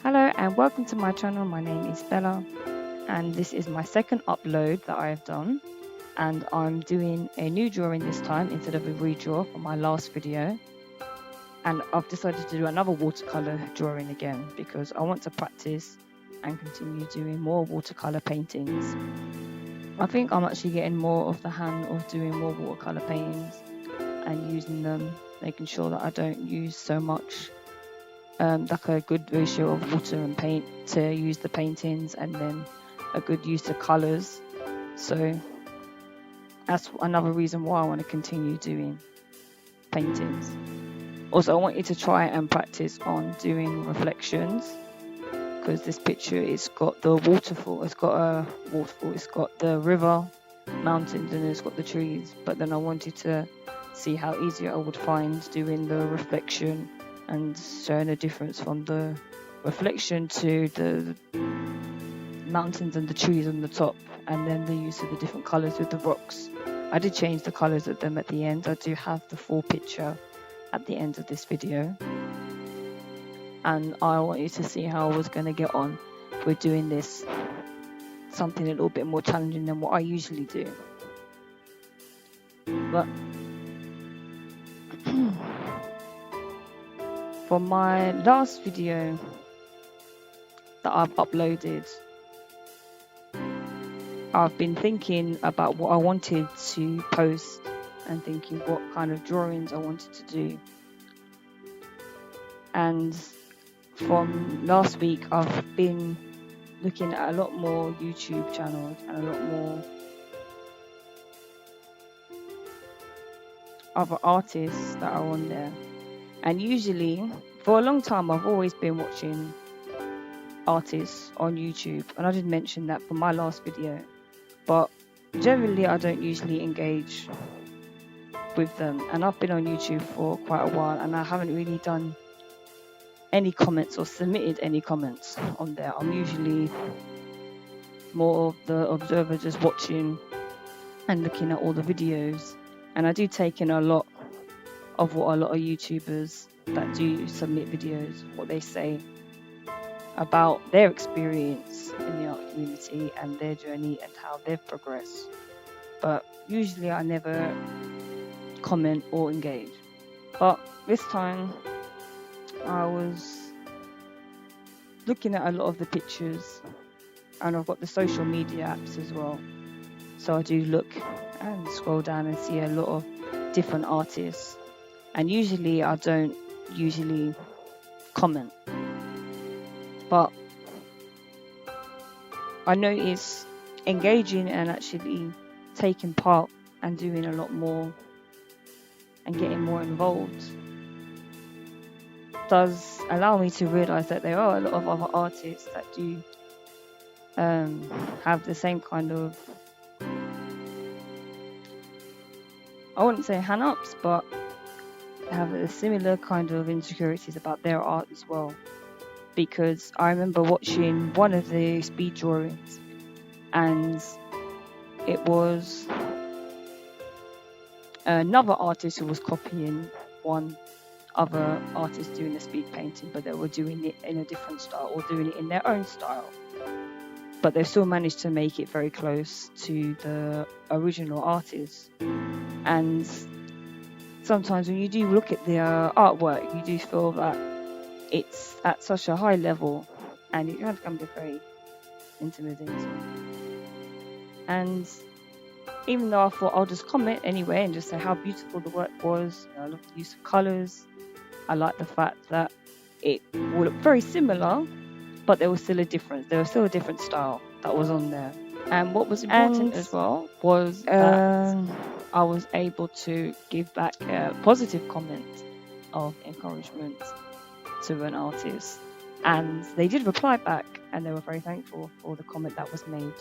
Hello and welcome to my channel. My name is Bella and this is my second upload that I have done, and I'm doing a new drawing this time instead of a redraw from my last video. And I've decided to do another watercolor drawing again because I want to practice and continue doing more watercolor paintings. I think I'm actually getting more of the hang of doing more watercolor paintings and using them, making sure that I don't use so much like a good ratio of water and paint to use the paintings, and then a good use of colors. So that's another reason why I want to continue doing paintings. Also, I want you to try and practice on doing reflections, because this picture, it's got the waterfall, it's got the river, mountains, and it's got the trees. But then I wanted to see how easy I would find doing the reflection and showing a difference from the reflection to the mountains and the trees on the top, and then the use of the different colors with the rocks. I did change the colors of them at the end. I do have the full picture at the end of this video, and I want you to see how I was going to get on with doing this, something a little bit more challenging than what I usually do. But for my last video that I've uploaded, I've been thinking about what I wanted to post and thinking what kind of drawings I wanted to do. And from last week, I've been looking at a lot more YouTube channels and a lot more other artists that are on there. And usually, for a long time, I've always been watching artists on YouTube, and I did mention that for my last video. But generally, I don't usually engage with them, and I've been on YouTube for quite a while, and I haven't really done any comments or submitted any comments on there. I'm usually more of the observer, just watching and looking at all the videos. And I do take in a lot of what a lot of YouTubers that do submit videos, what they say about their experience in the art community and their journey and how they've progressed. But usually I never comment or engage. But this time I was looking at a lot of the pictures, and I've got the social media apps as well. So I do look and scroll down and see a lot of different artists. And usually I don't comment. But I notice engaging and actually taking part and doing a lot more and getting more involved does allow me to realize that there are a lot of other artists that do have the same kind of, I wouldn't say hang-ups, but have a similar kind of insecurities about their art as well. Because I remember watching one of the speed drawings, and it was another artist who was copying one other artist doing a speed painting, but they were doing it in a different style or doing it in their own style. But they still managed to make it very close to the original artist. And sometimes when you do look at their artwork, you do feel that it's at such a high level, and it can be very intimidating. And even though I thought I'll just comment anyway and just say how beautiful the work was, I love the use of colours. I like the fact that it will look very similar, but there was still a difference. There was still a different style that was on there. And what was important as well was that I was able to give back a positive comment of encouragement to an artist, and they did reply back, and they were very thankful for the comment that was made.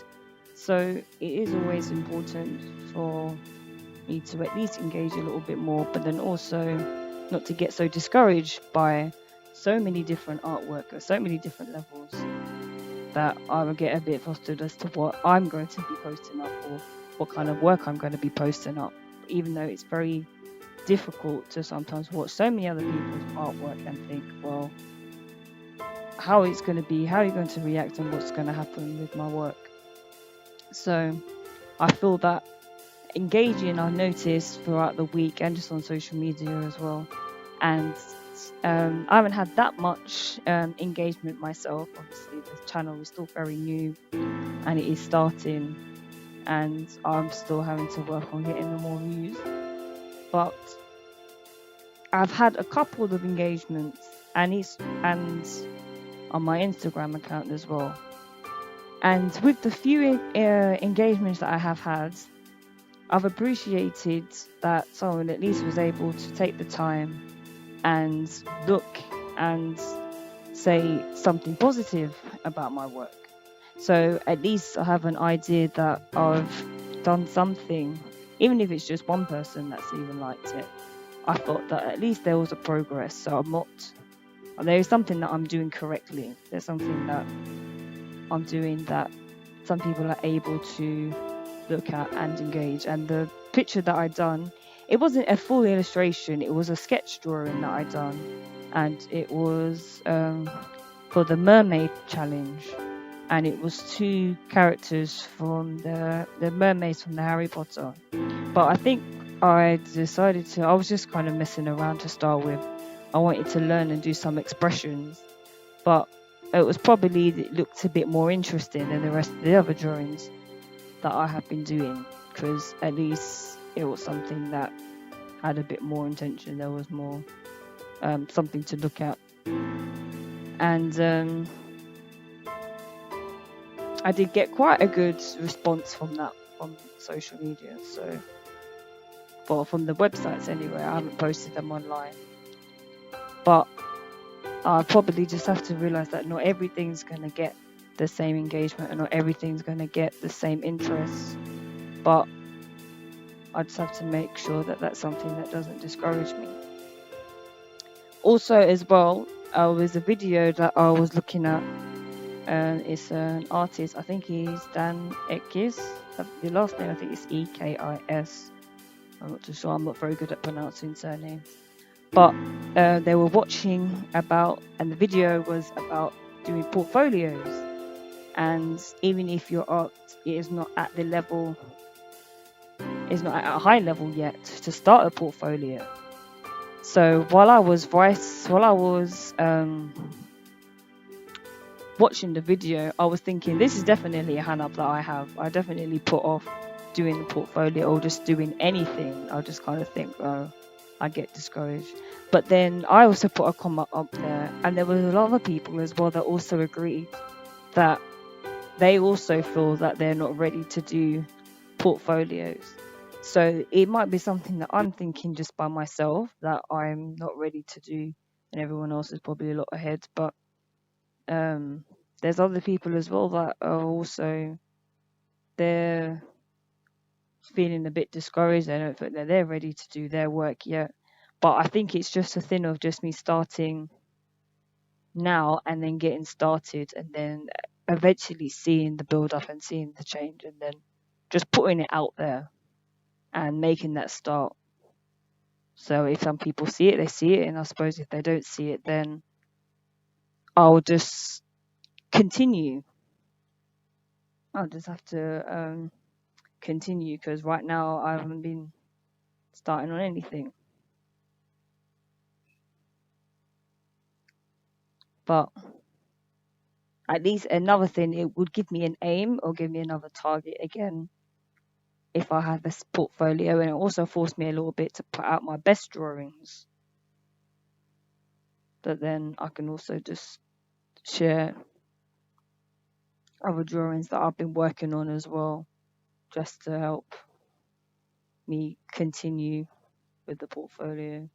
So it is always important for me to at least engage a little bit more, but then also not to get so discouraged by so many different artwork at so many different levels that I will get a bit frustrated as to what I'm going to be posting up or what kind of work I'm going to be posting up, even though it's very difficult to sometimes watch so many other people's artwork and think, well, how it's going to be, how you're going to react, and what's going to happen with my work. So I feel that engaging, I noticed throughout the week and just on social media as well. And I haven't had that much engagement myself. Obviously, the channel is still very new and it is starting, and I'm still having to work on getting the more views. But I've had a couple of engagements, and on my Instagram account as well. And with the few engagements that I have had, I've appreciated that someone at least was able to take the time and look and say something positive about my work. So at least I have an idea that I've done something, even if it's just one person that's even liked it. I thought that at least there was a progress. So there is something that I'm doing correctly. There's something that I'm doing that some people are able to look at and engage. And the picture that I done, it wasn't a full illustration, it was a sketch drawing that I done, and it was for the mermaid challenge, and it was 2 characters from the mermaids from the Harry Potter. But I think I was just kind of messing around to start with. I wanted to learn and do some expressions, but it looked a bit more interesting than the rest of the other drawings that I have been doing, because at least it was something that had a bit more intention. There was more something to look at, and I did get quite a good response from social media. So, from the websites anyway. I haven't posted them online, but I probably just have to realize that not everything's going to get the same engagement and not everything's going to get the same interest. But I just have to make sure that that's something that doesn't discourage me. Also, as well, there's a video that I was looking at, and it's an artist. I think he's Dan Ekis. The last name I think is Ekis. I'm not too sure. I'm not very good at pronouncing surnames. But they were watching and the video was about doing portfolios. And even if your art is not at a high level yet to start a portfolio. So while I was watching the video, I was thinking, this is definitely a hand up that I have. I definitely put off doing the portfolio or just doing anything. I just kind of think, oh, I get discouraged. But then I also put a comment up there, and there was a lot of people as well that also agreed that they also feel that they're not ready to do portfolios. So it might be something that I'm thinking just by myself that I'm not ready to do, and everyone else is probably a lot ahead. But there's other people as well that are also, they're feeling a bit discouraged. They don't think that they're ready to do their work yet. But I think it's just a thing of just me starting now and then getting started, and then eventually seeing the build up and seeing the change, and then just putting it out there and making that start. So if some people see it, they see it, and I suppose if they don't see it, then I'll just continue. I'll just have to continue, because right now I haven't been starting on anything. But at least another thing, it would give me an aim or give me another target again if I had this portfolio, and it also forced me a little bit to put out my best drawings. But then I can also just share other drawings that I've been working on as well, just to help me continue with the portfolio.